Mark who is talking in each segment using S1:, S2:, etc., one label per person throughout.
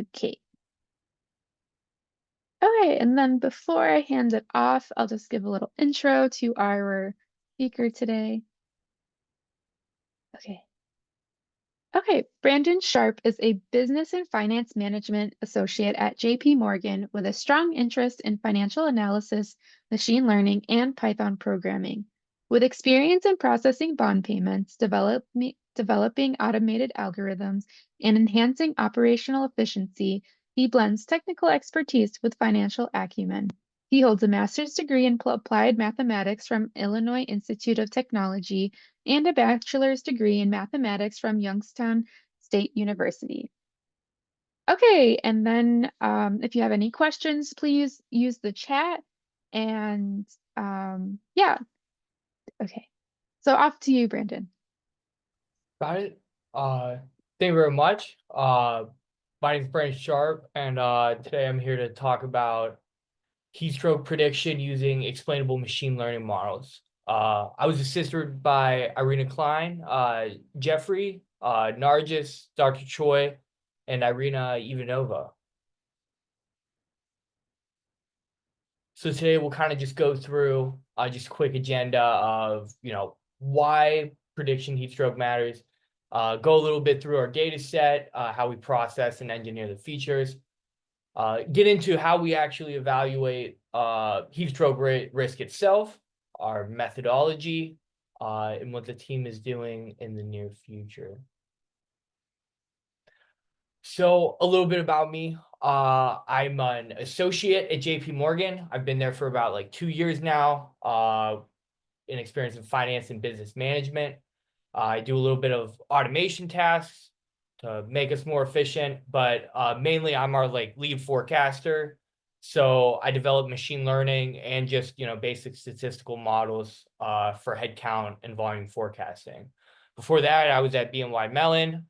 S1: Okay. Okay, and then before I hand it off, I'll just give a little intro to our speaker today. Okay. Okay, Brandon Sharp is a business and finance management associate at JP Morgan with a strong interest in financial analysis, machine learning, and Python programming. With experience in processing bond payments, developing automated algorithms, and enhancing operational efficiency, he blends technical expertise with financial acumen. He holds a master's degree in applied mathematics from Illinois Institute of Technology and a bachelor's degree in mathematics from Youngstown State University. Okay, and then if you have any questions, please use the chat. And yeah, okay. So off to you, Brandon.
S2: Got it. Thank you very much. My name is Brandon Sharp, and today I'm here to talk about heatstroke prediction using explainable machine learning models. I was assisted by Irina Klein, Jeffrey, Nargis, Dr. Choi, and Irina Ivanova. So today we'll kind of just go through just a quick agenda of, why prediction heatstroke matters, go a little bit through our data set, how we process and engineer the features, get into how we actually evaluate heatstroke risk itself, our methodology, and what the team is doing in the near future. So a little bit about me. I'm an associate at JP Morgan. I've been there for about like 2 years now, in experience in finance and business management. I do a little bit of automation tasks to make us more efficient, but mainly I'm our like lead forecaster. So I develop machine learning and just, basic statistical models for headcount and volume forecasting. Before that, I was at BNY Mellon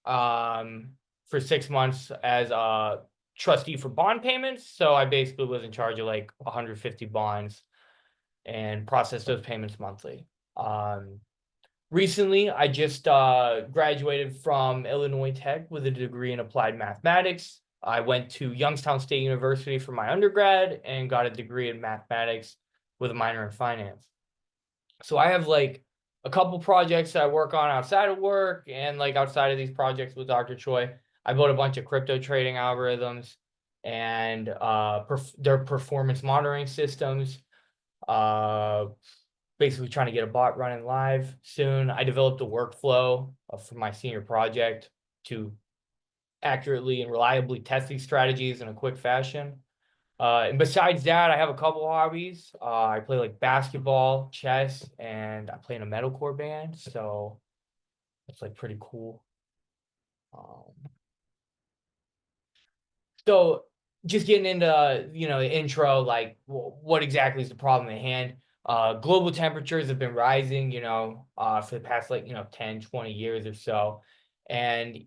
S2: for 6 months as a trustee for bond payments. So I basically was in charge of like 150 bonds and processed those payments monthly. Recently, I just graduated from Illinois Tech with a degree in applied mathematics. I went to Youngstown State University for my undergrad and got a degree in mathematics with a minor in finance. So I have like a couple projects that I work on outside of work and like outside of these projects with Dr. Choi. I built a bunch of crypto trading algorithms and their performance monitoring systems. Basically trying to get a bot running live soon. I developed a workflow for my senior project to accurately and reliably test these strategies in a quick fashion. And besides that, I have a couple hobbies. I play like basketball, chess, and I play in a metalcore band. So it's like pretty cool. So just getting into, the intro, like what exactly is the problem at hand? Global temperatures have been rising, for the past 10, 20 years or so. And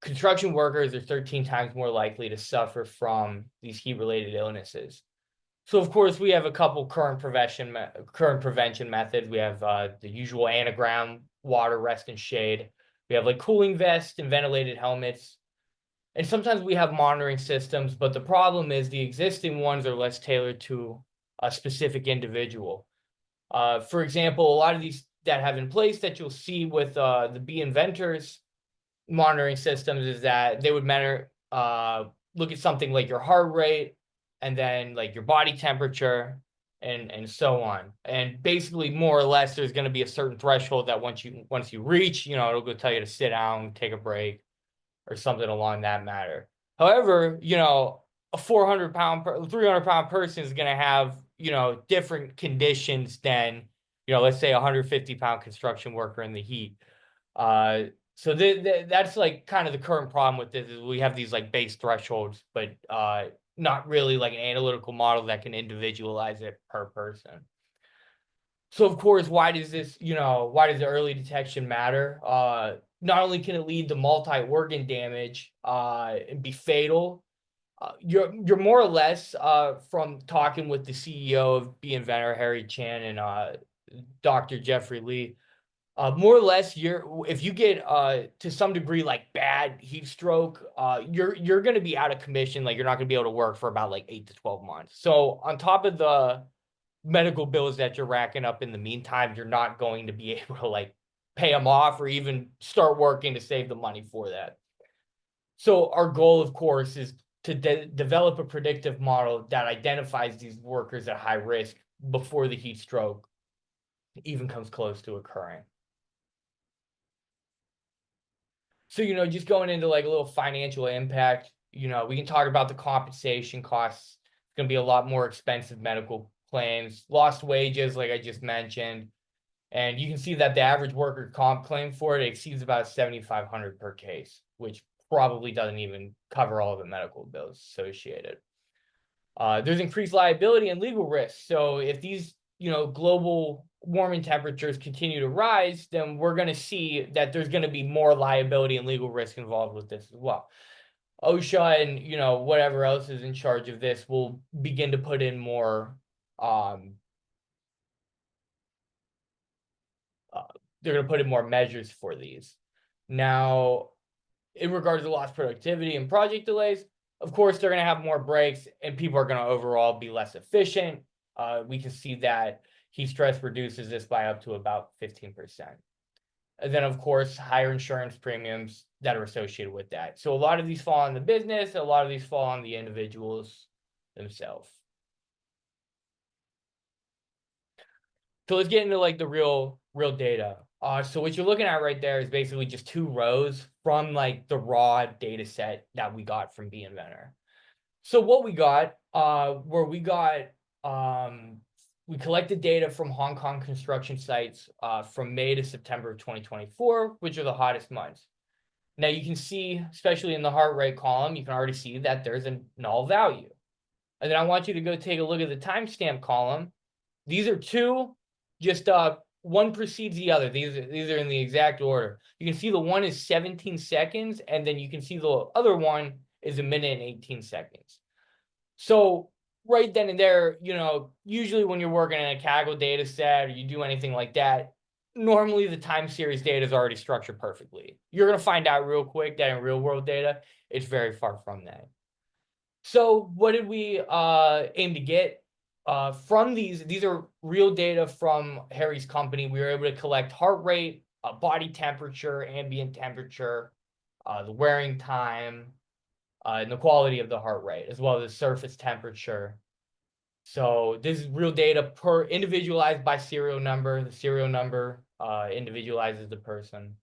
S2: construction workers are 13 times more likely to suffer from these heat-related illnesses. So of course we have a couple current prevention methods. We have the usual anagram, water, rest, and shade. We have like cooling vests and ventilated helmets. And sometimes we have monitoring systems, but the problem is the existing ones are less tailored to a specific individual. For example, a lot of these that have in place that you'll see with the B inventors monitoring systems is that they would look at something like your heart rate and then like your body temperature and so on. And basically, more or less, there's going to be a certain threshold that once you reach, it'll go tell you to sit down, take a break, or something along that matter. However, a 400-pound, 300-pound person is going to have, different conditions than, let's say a 150-pound construction worker in the heat. So that's like kind of the current problem with this is we have these like base thresholds, but not really like an analytical model that can individualize it per person. So of course, why does the early detection matter? Not only can it lead to multi-organ damage and be fatal, you're more or less from talking with the CEO of B Inventor, Harry Chan, and Dr. Jeffrey Lee, More or less, if you get to some degree like bad heat stroke, you're going to be out of commission. Like you're not going to be able to work for about like 8 to 12 months. So on top of the medical bills that you're racking up in the meantime, you're not going to be able to like pay them off or even start working to save the money for that. So our goal, of course, is to develop a predictive model that identifies these workers at high risk before the heat stroke even comes close to occurring. So, just going into like a little financial impact, we can talk about the compensation costs. It's going to be a lot more expensive medical claims, lost wages, like I just mentioned. And you can see that the average worker comp claim for it exceeds about $7,500 per case, which probably doesn't even cover all of the medical bills associated. There's increased liability and legal risks. So if these, global warming temperatures continue to rise, then we're going to see that there's going to be more liability and legal risk involved with this as well. OSHA and, whatever else is in charge of this will begin to put in more, they're going to put in more measures for these. Now, in regards to lost productivity and project delays, of course, they're going to have more breaks and people are going to overall be less efficient. We can see that heat stress reduces this by up to about 15%. And then, of course, higher insurance premiums that are associated with that. So a lot of these fall on the business, a lot of these fall on the individuals themselves. So let's get into like the real data. So what you're looking at right there is basically just 2 rows from like the raw data set that we got from bInventor. So what we got, we collected data from Hong Kong construction sites from May to September of 2024, which are the hottest months. Now you can see, especially in the heart rate column, you can already see that there's a null value. And then I want you to go take a look at the timestamp column. These are 2, just one precedes the other. These are in the exact order. You can see the one is 17 seconds, and then you can see the other one is 1 minute and 18 seconds. So right then and there, usually when you're working in a Kaggle data set or you do anything like that, normally the time series data is already structured perfectly. You're going to find out real quick that in real world data, it's very far from that. So what did we aim to get from these? These are real data from Harry's company. We were able to collect heart rate, body temperature, ambient temperature, the wearing time, and the quality of the heart rate, as well as surface temperature. So this is real data individualized by serial number. The serial number individualizes the person.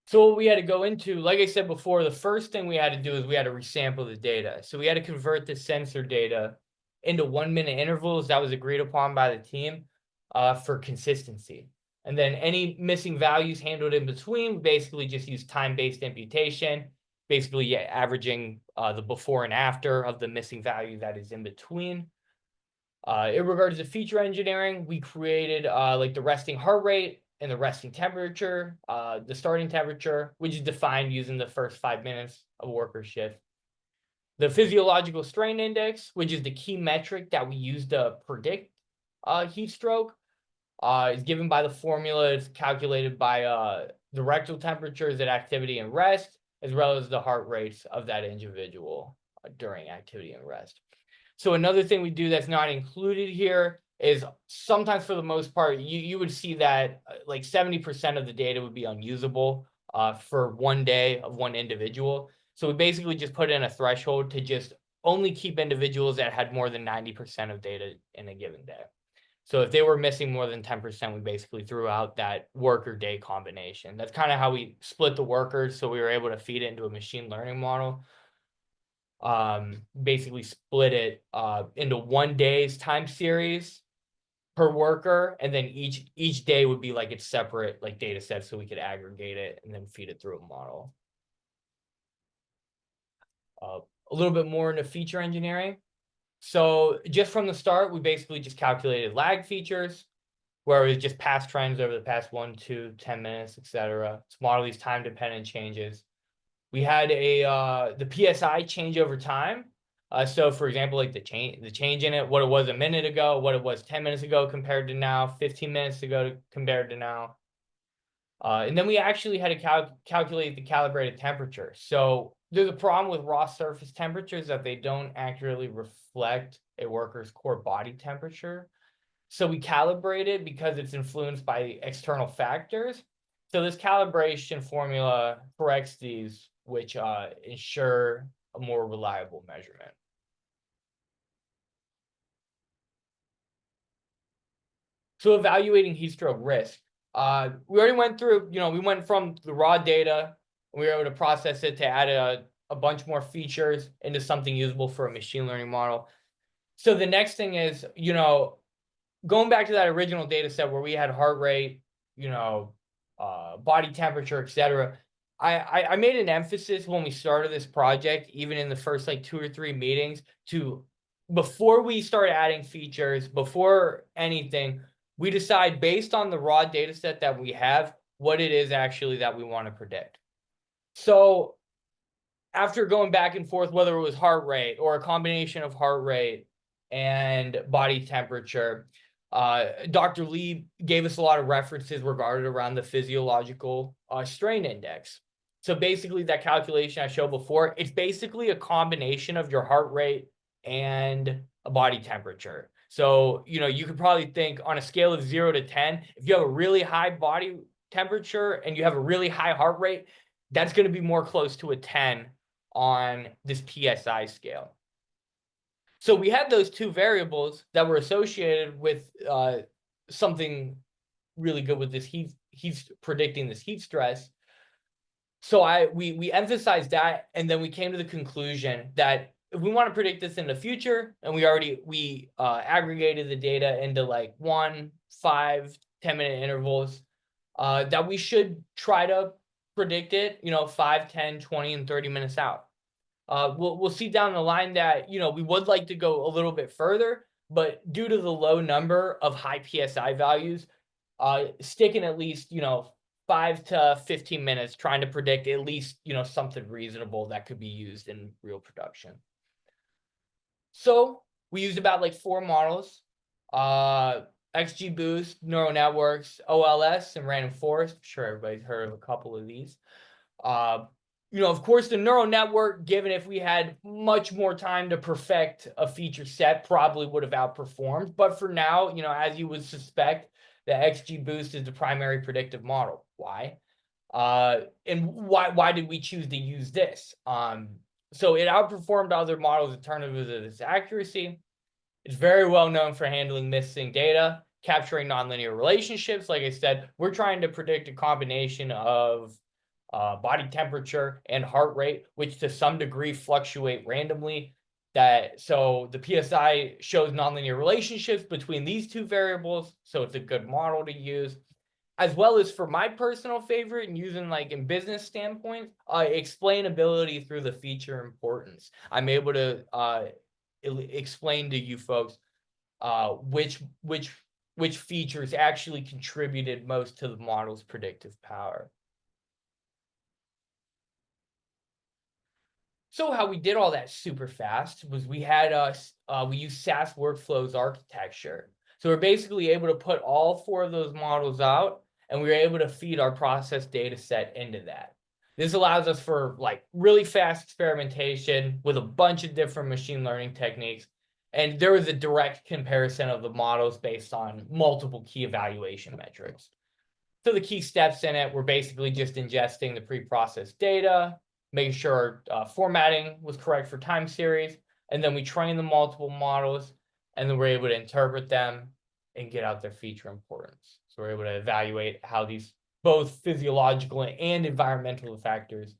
S2: So what we had to go into, like I said before, the first thing we had to do is we had to resample the data. So we had to convert the sensor data into 1-minute intervals that was agreed upon by the team for consistency. And then any missing values handled in between, basically just use time-based imputation, basically averaging the before and after of the missing value that is in between. In regards to feature engineering, we created like the resting heart rate and the resting temperature, the starting temperature, which is defined using the first 5 minutes of a worker shift. The physiological strain index, which is the key metric that we use to predict heat stroke, is given by the formula. It's calculated by the rectal temperatures at activity and rest, as well as the heart rates of that individual during activity and rest. So another thing we do that's not included here is sometimes, for the most part, you would see that like 70% of the data would be unusable for 1 day of one individual. So we basically just put in a threshold to just only keep individuals that had more than 90% of data in a given day. So if they were missing more than 10%, we basically threw out that worker day combination. That's kind of how we split the workers. So we were able to feed it into a machine learning model. Basically split it into 1 day's time series per worker, and then each day would be like its separate like data set, so we could aggregate it and then feed it through a model. A little bit more into feature engineering. So just from the start, we basically just calculated lag features, where it was just past trends over the past 1, 2, 10 minutes, etc. To model these time-dependent changes. We had the PSI change over time. So for example, like the change in it, what it was a minute ago, what it was 10 minutes ago compared to now, 15 minutes ago compared to now. And then we actually had to calculate the calibrated temperature. So there's a problem with raw surface temperatures that they don't accurately reflect a worker's core body temperature. So we calibrate it because it's influenced by external factors. So this calibration formula corrects these, which ensure a more reliable measurement. So evaluating heat stroke risk. We already went through, we went from the raw data, we were able to process it to add a bunch more features into something usable for a machine learning model. So the next thing is, going back to that original data set where we had heart rate, body temperature, etc. I made an emphasis when we started this project, even in the first like 2 or 3 meetings, to before we start adding features, before anything, we decide based on the raw data set that we have, what it is actually that we want to predict. So after going back and forth, whether it was heart rate or a combination of heart rate and body temperature, Dr. Lee gave us a lot of references regarded around the physiological strain index. So basically that calculation I showed before, it's basically a combination of your heart rate and a body temperature. So, you could probably think on a scale of 0 to 10, if you have a really high body temperature and you have a really high heart rate, that's going to be more close to a 10 on this PSI scale. So we had those two variables that were associated with something really good with this he's predicting this heat stress. So we emphasized that, and then we came to the conclusion that if we want to predict this in the future, and we aggregated the data into like 1, 5, 10-minute intervals, that we should try to predict it, 5, 10, 20, and 30 minutes out. We'll see down the line that, we would like to go a little bit further, but due to the low number of high PSI values, sticking at least, 5 to 15 minutes trying to predict at least, something reasonable that could be used in real production. So we used about like 4 models, XGBoost, neural networks, OLS, and random forest. I'm sure everybody's heard of a couple of these. Of course, the neural network, given if we had much more time to perfect a feature set, probably would have outperformed. But for now, as you would suspect, the XGBoost is the primary predictive model. Why? And why did we choose to use this? So it outperformed other models in terms of its accuracy. It's very well known for handling missing data, capturing nonlinear relationships. Like I said, we're trying to predict a combination of body temperature and heart rate, which to some degree fluctuate randomly. So the PSI shows nonlinear relationships between these two variables, so it's a good model to use. As well as for my personal favorite and using like in business standpoint, explainability through the feature importance. I'm able to explain to you folks which features actually contributed most to the model's predictive power. So how we did all that super fast was we used SAS workflows architecture. So we're basically able to put all 4 of those models out, and we were able to feed our process data set into that. This allows us for like really fast experimentation with a bunch of different machine learning techniques. And there was a direct comparison of the models based on multiple key evaluation metrics. So the key steps in it were basically just ingesting the pre-processed data, making sure formatting was correct for time series, and then we trained the multiple models, and then we're able to interpret them and get out their feature importance. So we're able to evaluate how these both physiological and environmental factors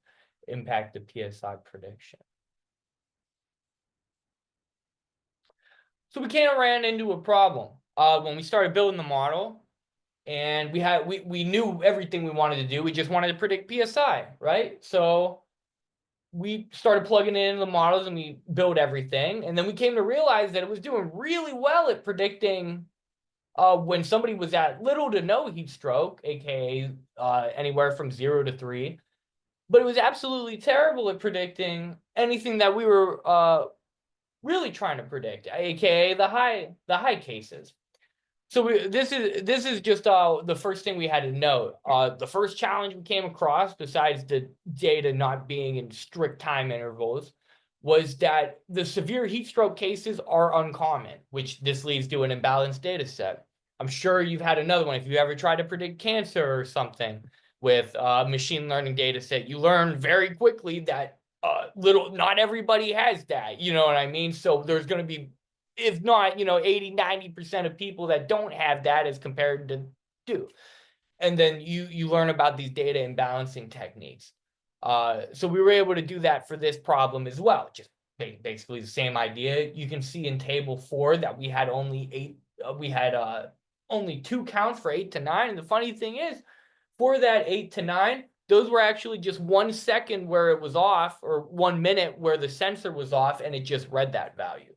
S2: impact the PSI prediction. So we kind of ran into a problem when we started building the model, and we knew everything we wanted to do. We just wanted to predict PSI, right? So we started plugging it into the models and we built everything. And then we came to realize that it was doing really well at predicting when somebody was at little to no heat stroke, aka anywhere from 0 to 3. But it was absolutely terrible at predicting anything that we were really trying to predict, aka the high cases. So this is just the first thing we had to note. The first challenge we came across, besides the data not being in strict time intervals, was that the severe heat stroke cases are uncommon, which this leads to an imbalanced data set. I'm sure you've had another one. If you ever tried to predict cancer or something with a machine learning data set, you learn very quickly that not everybody has that. You know what I mean? So there's going to be, if not, 80-90% of people that don't have that as compared to do. And then you learn about these data imbalancing techniques. So we were able to do that for this problem as well. Just basically the same idea. You can see in table 4 that we had only only 2 counts for 8 to 9. And the funny thing is, for that 8 to 9, those were actually just 1 second where it was off, or 1 minute where the sensor was off, and it just read that value.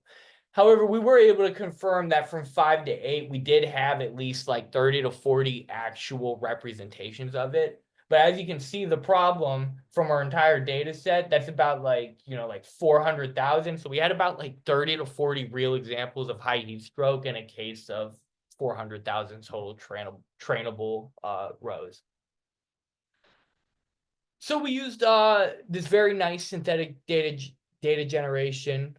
S2: However, we were able to confirm that from 5 to 8, we did have at least like 30 to 40 actual representations of it. But as you can see, the problem from our entire data set, that's about like 400,000. So we had about like 30 to 40 real examples of high heat stroke in a case of 400,000 total trainable rows. So we used this very nice synthetic data generation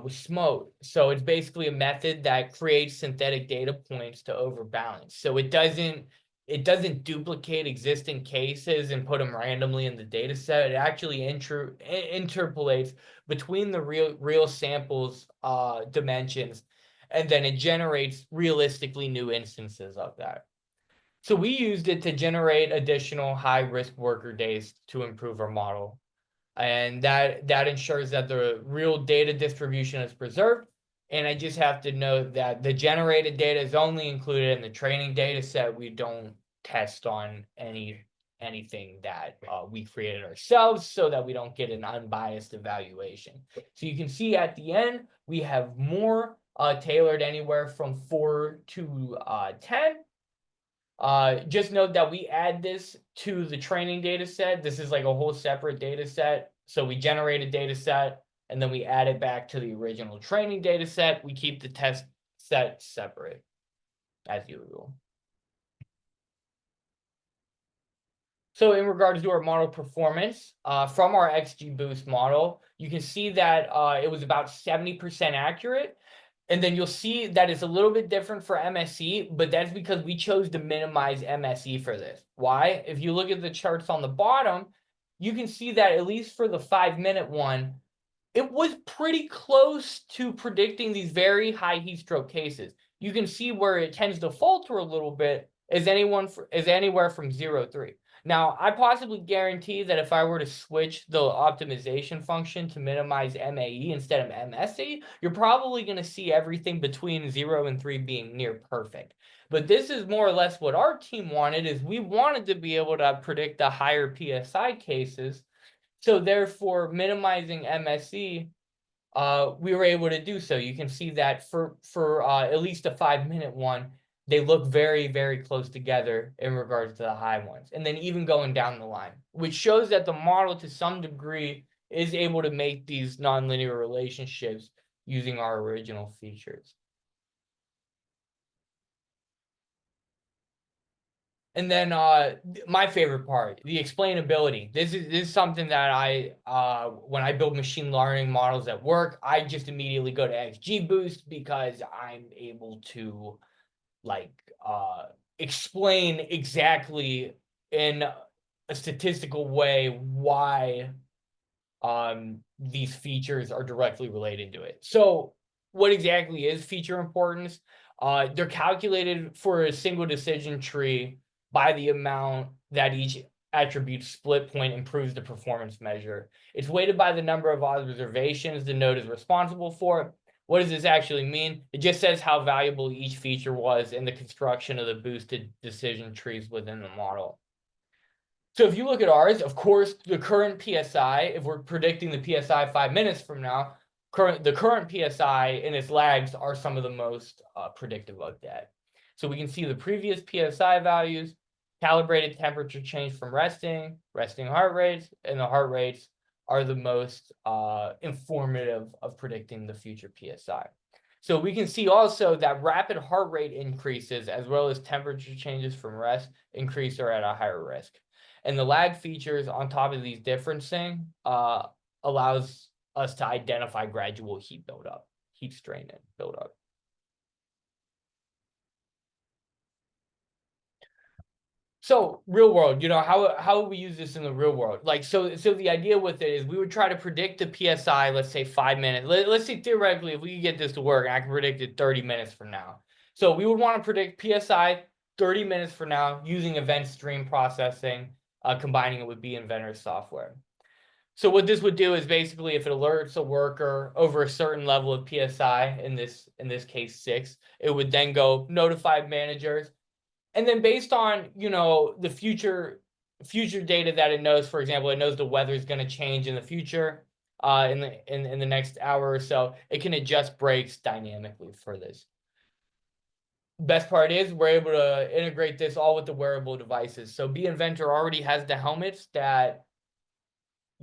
S2: with SMOTE. So it's basically a method that creates synthetic data points to overbalance. So it doesn't duplicate existing cases and put them randomly in the data set. It actually interpolates between the real samples dimensions, and then it generates realistically new instances of that. So we used it to generate additional high-risk worker days to improve our model. And that ensures that the real data distribution is preserved. And I just have to note that the generated data is only included in the training data set. We don't test on anything that we created ourselves, so that we don't get an unbiased evaluation. So you can see at the end, we have more tailored anywhere from 4 to 10. Just note that we add this to the training data set. This is like a whole separate data set. So we generate a data set, and then we add it back to the original training data set. We keep the test set separate, as usual. So in regards to our model performance, from our XGBoost model, you can see that it was about 70% accurate. And then you'll see that it's a little bit different for MSE, but that's because we chose to minimize MSE for this. Why? If you look at the charts on the bottom, you can see that at least for the 5-minute one, it was pretty close to predicting these very high heat stroke cases. You can see where it tends to falter a little bit is anywhere from 0 to 3. Now, I possibly guarantee that if I were to switch the optimization function to minimize MAE instead of MSE, you're probably going to see everything between 0 and 3 being near perfect. But this is more or less what our team wanted, is we wanted to be able to predict the higher PSI cases. So therefore, minimizing MSE, we were able to do so. You can see that for at least a 5-minute one, they look very, very close together in regards to the high ones. And then even going down the line, which shows that the model to some degree is able to make these nonlinear relationships using our original features. And then my favorite part, the explainability. This is something that when I build machine learning models at work, I just immediately go to XGBoost, because I'm able to explain exactly in a statistical way why these features are directly related to it. So what exactly is feature importance? They're calculated for a single decision tree by the amount that each attribute split point improves the performance measure. It's weighted by the number of observations the node is responsible for. What does this actually mean? It just says how valuable each feature was in the construction of the boosted decision trees within the model. So if you look at ours, of course, the current PSI, if we're predicting the PSI 5 minutes from now, the current PSI and its lags are some of the most predictive of that. So we can see the previous PSI values, calibrated temperature change from resting heart rates, and the heart rates are the most informative of predicting the future PSI. So we can see also that rapid heart rate increases as well as temperature changes from rest increase are at a higher risk. And the lag features on top of these differencing allows us to identify gradual heat buildup, heat strain and buildup. So real world, how would we use this in the real world? Like, so the idea with it is we would try to predict the PSI, let's say 5 minutes. Let's say theoretically, if we could get this to work, I can predict it 30 minutes from now. So we would want to predict PSI 30 minutes from now using event stream processing, combining it with Inventor software. So what this would do is basically if it alerts a worker over a certain level of PSI, in this case 6, it would then go notify managers. And then based on, the future data that it knows, for example, it knows the weather is going to change in the future, in the next hour or so, it can adjust brakes dynamically for this. Best part is we're able to integrate this all with the wearable devices. So Inventor already has the helmets that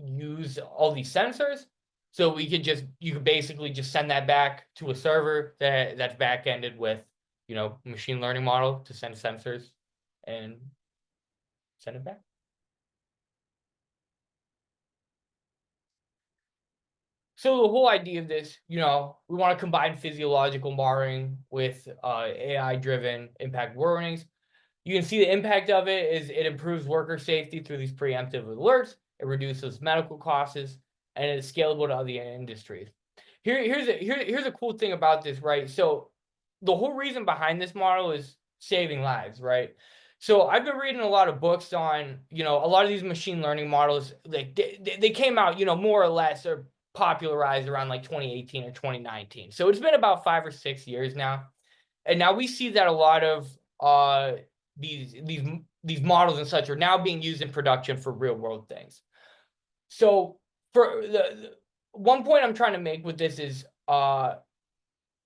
S2: use all these sensors. So you could basically just send that back to a server that's back-ended with, machine learning model to send sensors and send it back. So the whole idea of this, we want to combine physiological modeling with AI-driven impact warnings. You can see the impact of it is it improves worker safety through these preemptive alerts. It reduces medical costs, and it's scalable to other industries. Here's a cool thing about this, right? So the whole reason behind this model is saving lives, right? So I've been reading a lot of books on, a lot of these machine learning models. Like they came out, more or less, or popularized around like 2018 or 2019. So it's been about 5 or 6 years now, and now we see that a lot of these models and such are now being used in production for real world things. So for the one point I'm trying to make with this is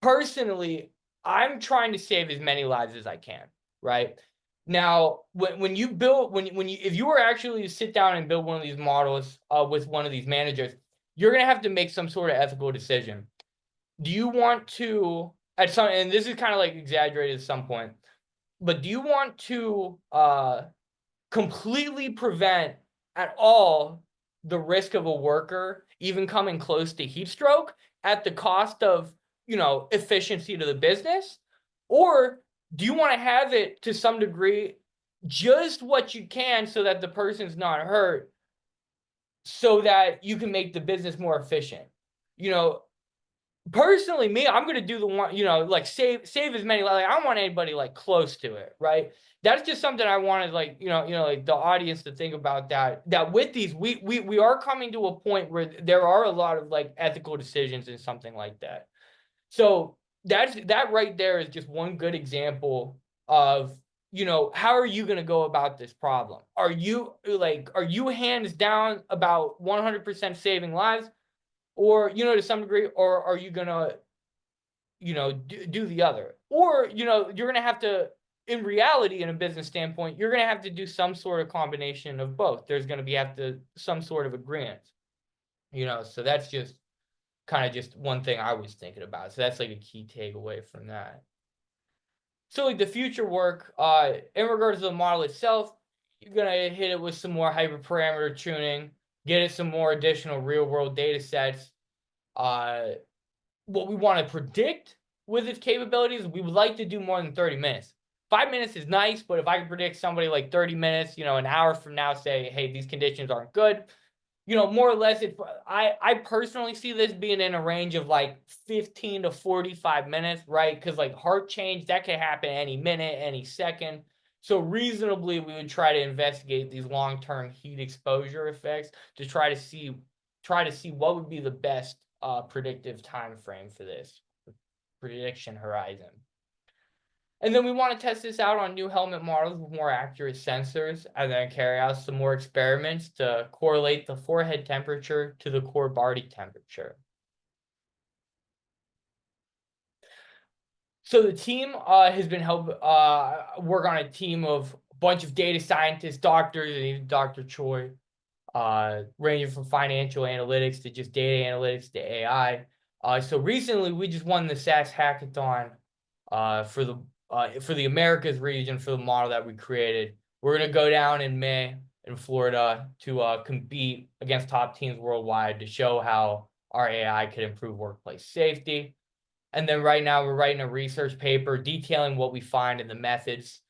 S2: personally, I'm trying to save as many lives as I can, right? Now, when you if you were actually to sit down and build one of these models with one of these managers, you're gonna have to make some sort of ethical decision. Do you want to at some, and this is kind of like exaggerated at some point, but do you want to completely prevent at all the risk of a worker even coming close to heat stroke at the cost of, efficiency to the business? Or do you want to have it to some degree just what you can so that the person's not hurt, so that you can make the business more efficient? Personally, me, I'm gonna do the one, like save as many. Like I don't want anybody like close to it, right? That's just something I wanted, like like the audience to think about that. That with these, we are coming to a point where there are a lot of like ethical decisions in something like that. So that right there is just one good example of, how are you gonna go about this problem? Are you hands down about 100% saving lives? Or, to some degree, or are you gonna, do the other? Or, you're gonna have to, in reality, in a business standpoint, you're gonna have to do some sort of combination of both. There's gonna be some sort of agreement, so that's just kind of just one thing I was thinking about. So that's like a key takeaway from that. So like the future work, in regards to the model itself, you're gonna hit it with some more hyperparameter tuning, get it some more additional real world data sets. What we want to predict with its capabilities, we would like to do more than 30 minutes. 5 minutes is nice, but if I can predict somebody like 30 minutes, an hour from now, say, hey, these conditions aren't good, more or less, I personally see this being in a range of like 15 to 45 minutes, right? Because like heart change, that can happen any minute, any second. So reasonably, we would try to investigate these long-term heat exposure effects to try to see what would be the best predictive time frame for this prediction horizon. And then we want to test this out on new helmet models with more accurate sensors, and then carry out some more experiments to correlate the forehead temperature to the core body temperature. So the team has been work on a team of a bunch of data scientists, doctors, and even Dr. Choi. ranging from financial analytics to just data analytics to AI. So recently we just won the SAS hackathon for the Americas region for the model that we created. We're gonna go down in May in Florida to compete against top teams worldwide to show how our AI could improve workplace safety. And then right now we're writing a research paper detailing what we find in the methods,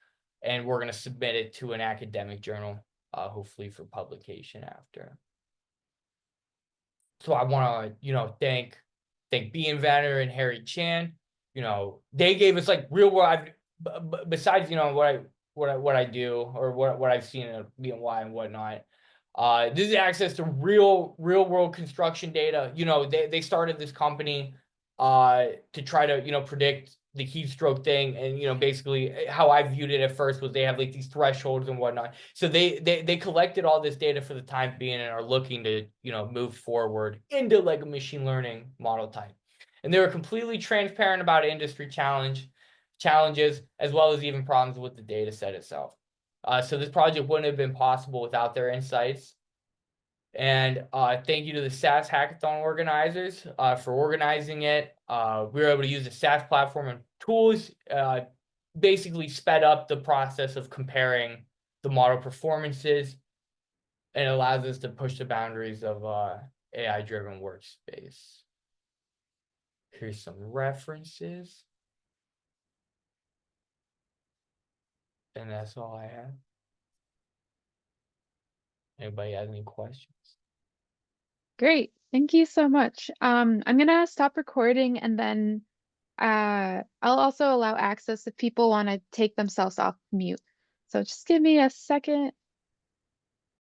S2: and we're going to submit it to an academic journal, hopefully for publication after. So I want to, thank B Inventor and Harry Chan. They gave us like real world. Besides, what I do or what I've seen at BNY and whatnot. This is access to real world construction data. They started this company to try to predict the heat stroke thing, and basically how I viewed it at first was they have like these thresholds and whatnot. So they collected all this data for the time being and are looking to move forward into like a machine learning model type. And they were completely transparent about industry challenges as well as even problems with the data set itself. So this project wouldn't have been possible without their insights. And thank you to the SAS hackathon organizers for organizing it. We were able to use the SAS platform and tools, basically sped up the process of comparing the model performances, and allows us to push the boundaries of AI-driven workspace. Here's some references. And that's all I have. Anybody have any questions?
S1: Great. Thank you so much. I'm gonna stop recording and then I'll also allow access if people want to take themselves off mute. So just give me a second.